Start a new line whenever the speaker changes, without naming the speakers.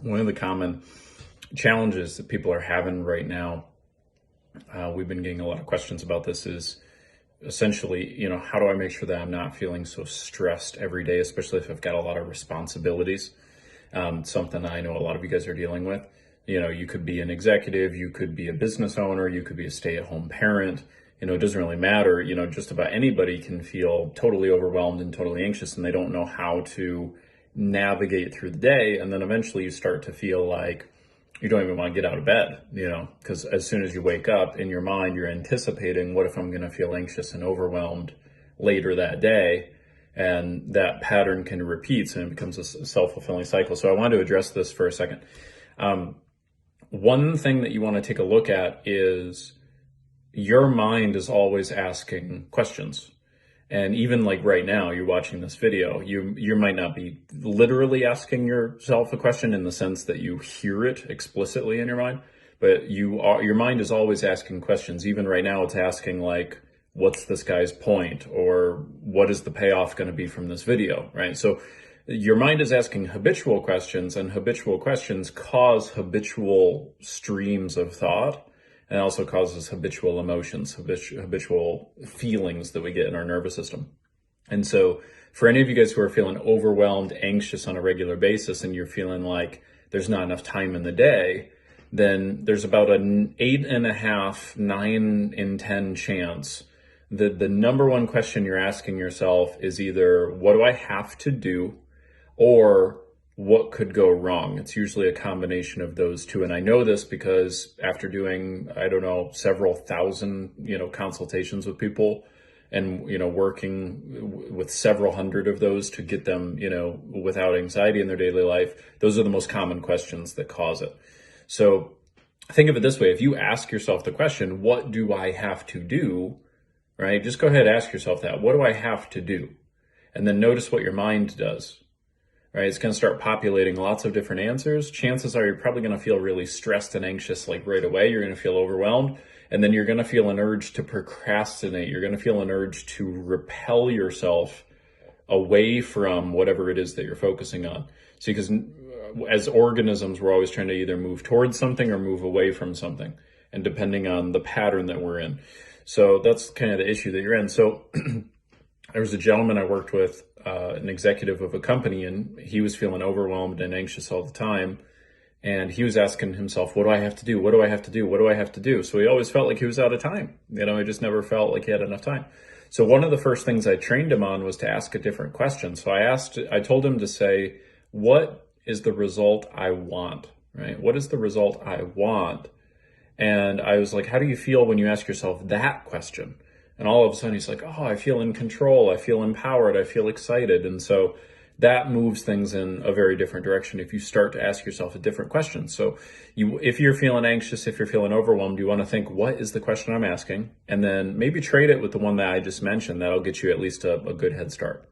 One of the common challenges that people are having right now, we've been getting a lot of questions about this, is essentially, how do I make sure that I'm not feeling so stressed every day, especially if I've got a lot of responsibilities? Something I know a lot of you guys are dealing with. You could be an executive, you could be a business owner, you could be a stay-at-home parent. It doesn't really matter. Just about anybody can feel totally overwhelmed and totally anxious, and they don't know how to navigate through the day. And then eventually you start to feel like you don't even want to get out of bed, because as soon as you wake up in your mind, you're anticipating, what if I'm going to feel anxious and overwhelmed later that day? And that pattern can repeat, and it becomes a self-fulfilling cycle. So I wanted to address this for a second. One thing that you want to take a look at is your mind is always asking questions. And even like right now, you're watching this video, you might not be literally asking yourself a question in the sense that you hear it explicitly in your mind, but your mind is always asking questions. Even right now, it's asking like, what's this guy's point? Or what is the payoff going to be from this video, right? So your mind is asking habitual questions, and habitual questions cause habitual streams of thought. And it also causes habitual emotions, habitual feelings that we get in our nervous system. And so for any of you guys who are feeling overwhelmed, anxious on a regular basis, and you're feeling like there's not enough time in the day, then there's about an 8.5, 9 in 10 chance that the number one question you're asking yourself is either, what do I have to do? Or what could go wrong? It's usually a combination of those two. And I know this because after doing, several thousand, consultations with people and, working with several hundred of those to get them, without anxiety in their daily life, those are the most common questions that cause it. So think of it this way. If you ask yourself the question, what do I have to do? Right? Just go ahead and ask yourself that. What do I have to do? And then notice what your mind does. Right? It's going to start populating lots of different answers. Chances are you're probably going to feel really stressed and anxious like right away. You're going to feel overwhelmed. And then you're going to feel an urge to procrastinate. You're going to feel an urge to repel yourself away from whatever it is that you're focusing on. So because as organisms, we're always trying to either move towards something or move away from something. And depending on the pattern that we're in. So that's kind of the issue that you're in. So there was a gentleman I worked with, an executive of a company, and he was feeling overwhelmed and anxious all the time. And he was asking himself, what do I have to do? What do I have to do? What do I have to do? So he always felt like he was out of time. He just never felt like he had enough time. So one of the first things I trained him on was to ask a different question. So I told him to say, what is the result I want, right? What is the result I want? And I was like, how do you feel when you ask yourself that question? And all of a sudden he's like, oh, I feel in control. I feel empowered. I feel excited. And so that moves things in a very different direction if you start to ask yourself a different question. So if you're feeling anxious, if you're feeling overwhelmed, you want to think, what is the question I'm asking? And then maybe trade it with the one that I just mentioned. That'll get you at least a good head start.